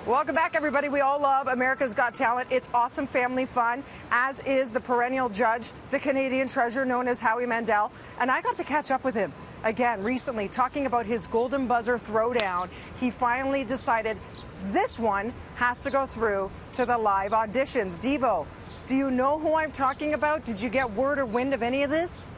Welcome back, everybody. We all love America's Got Talent. It's awesome family fun, as is the perennial judge, the Canadian treasure known as Howie Mandel. And I got to catch up with him again recently, talking about his golden buzzer throwdown. He finally decided this one has to go through to the live auditions. Devo, do you know who I'm talking about? Did you get word or wind of any of this?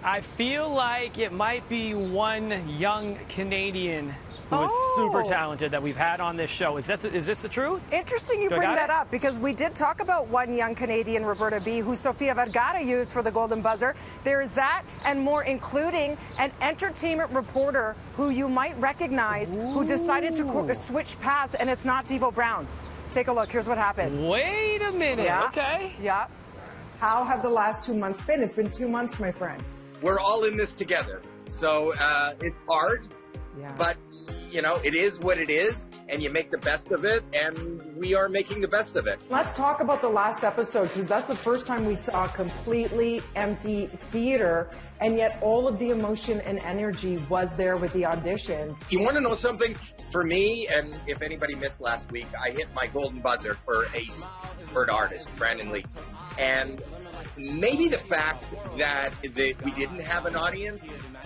I feel like it might be one young Canadian who is super talented that we've had on this show. Is this the truth? Interesting you bring that up, because we did talk about one young Canadian, Roberta B., who Sofia Vergara used for the golden buzzer. There is that and more, including an entertainment reporter who you might recognize, who decided to switch paths, and it's not Devo Brown. Take a look. Here's what happened. Wait a minute. Yeah. Okay. Yeah. How have the last 2 months been? It's been 2 months, my friend. We're all in this together. So it's hard, but, you know, it is what it is, and you make the best of it, and we are making the best of it. Let's talk about the last episode, because that's the first time we saw a completely empty theater, and yet all of the emotion and energy was there with the audition. You want to know something? For me, and if anybody missed last week, I hit my golden buzzer for a third artist, Brandon Lee. And maybe the fact that we didn't have an audience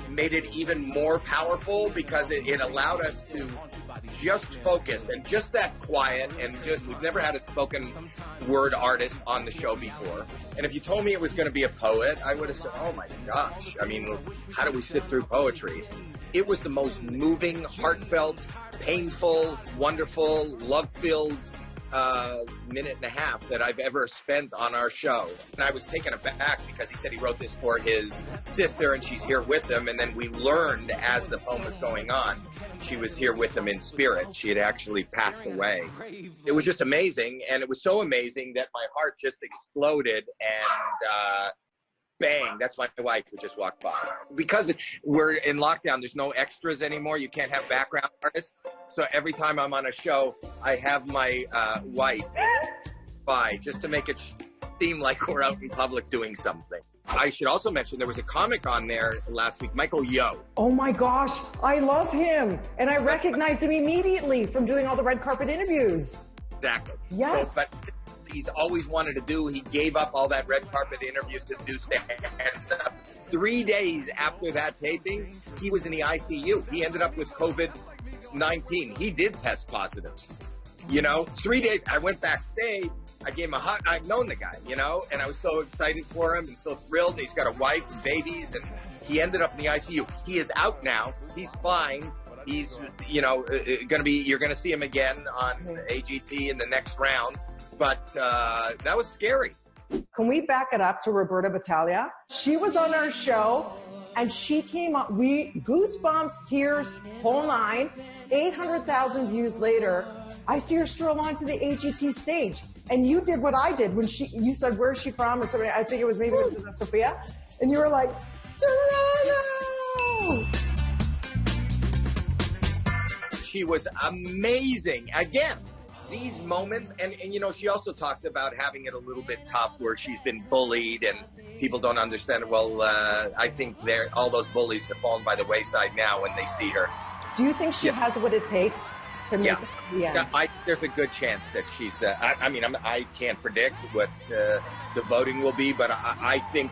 made it even more powerful, because it allowed us to just focus, and just that quiet, and just, we've never had a spoken word artist on the show before. And if you told me it was going to be a poet, I would have said, oh my gosh, I mean, how do we sit through poetry? It was the most moving, heartfelt, painful, wonderful, love-filled minute and a half that I've ever spent on our show. And I was taken aback, because he said he wrote this for his sister and she's here with him. And then we learned as the poem was going on, she was here with him in spirit. She had actually passed away. It was just amazing. And it was so amazing that my heart just exploded, and bang, that's my wife who just walked by. Because we're in lockdown, there's no extras anymore. You can't have background artists. So every time I'm on a show, I have my wife by, just to make it seem like we're out in public doing something. I should also mention there was a comic on there last week, Michael Yo. Oh my gosh, I love him. And I recognized him immediately from doing all the red carpet interviews. Exactly. Yes. So, but he's always wanted to do. He gave up all that red carpet interview to do stand-up. 3 days after that taping, he was in the ICU. He ended up with COVID-19. He did test positive. You know, 3 days. I went backstage. I gave him a hug. I've known the guy, you know, and I was so excited for him and so thrilled. He's got a wife and babies, and he ended up in the ICU. He is out now. He's fine. He's, you know, you're going to see him again on AGT in the next round. But that was scary. Can we back it up to Roberta Battaglia? She was on our show, and she came up, goosebumps, tears, whole nine. 800,000 views later, I see her stroll onto the AGT stage. And you did what I did when you said, where's she from, or something. I think it was maybe it was Sophia. And you were like, Toronto! She was amazing. Again, these moments, and you know, she also talked about having it a little bit tough, where she's been bullied and people don't understand. Well, I think all those bullies have fallen by the wayside now when they see her. Do you think she has what it takes to make it to the end? There's a good chance that she's, I mean, I can't predict what the voting will be, but I think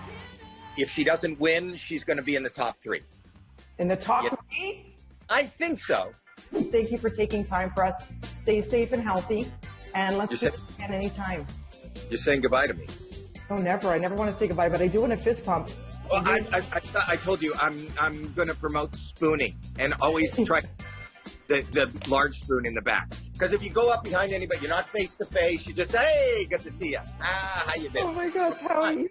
if she doesn't win, she's going to be in the top 3. In the top 3? I think so. Thank you for taking time for us. Stay safe and healthy, and let's do it again anytime. You're saying goodbye to me? Oh, never. I never want to say goodbye, but I do want a fist pump. Well, I told you I'm going to promote spooning, and always try the large spoon in the back. Because if you go up behind anybody, you're not face to face. You just say, hey, good to see you. How you been? Oh my God, Howie.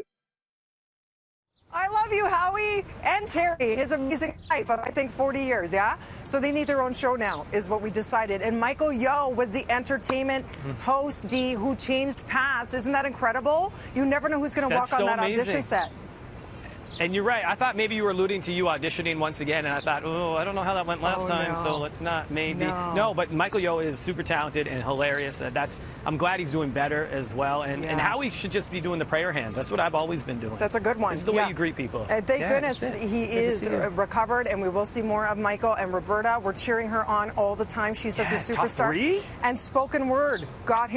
I love you, Howie, and Terry, his amazing wife of, I think, 40 years, yeah? So they need their own show now, is what we decided. And Michael Yo was the entertainment host, D, who changed paths. Isn't that incredible? You never know who's going to walk on that audition set. And you're right. I thought maybe you were alluding to you auditioning once again, and I thought, oh, I don't know how that went last time, no. so let's not maybe. No. But Michael Yeoh is super talented and hilarious. I'm glad he's doing better as well. And Howie should just be doing the prayer hands. That's what I've always been doing. That's a good one. This is the way you greet people. Thank goodness he is recovered, and we will see more of Michael. And Roberta, we're cheering her on all the time. She's such a superstar. Top 3? And spoken word got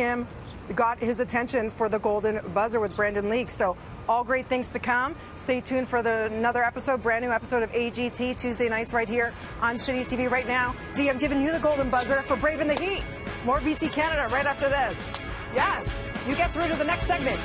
his attention for the Golden Buzzer with Brandon Leake. So all great things to come. Stay tuned for another episode, brand new episode of AGT, Tuesday nights right here on Citytv right now. Dee, I'm giving you the Golden Buzzer for Braving the Heat. More BT Canada right after this. Yes, you get through to the next segment.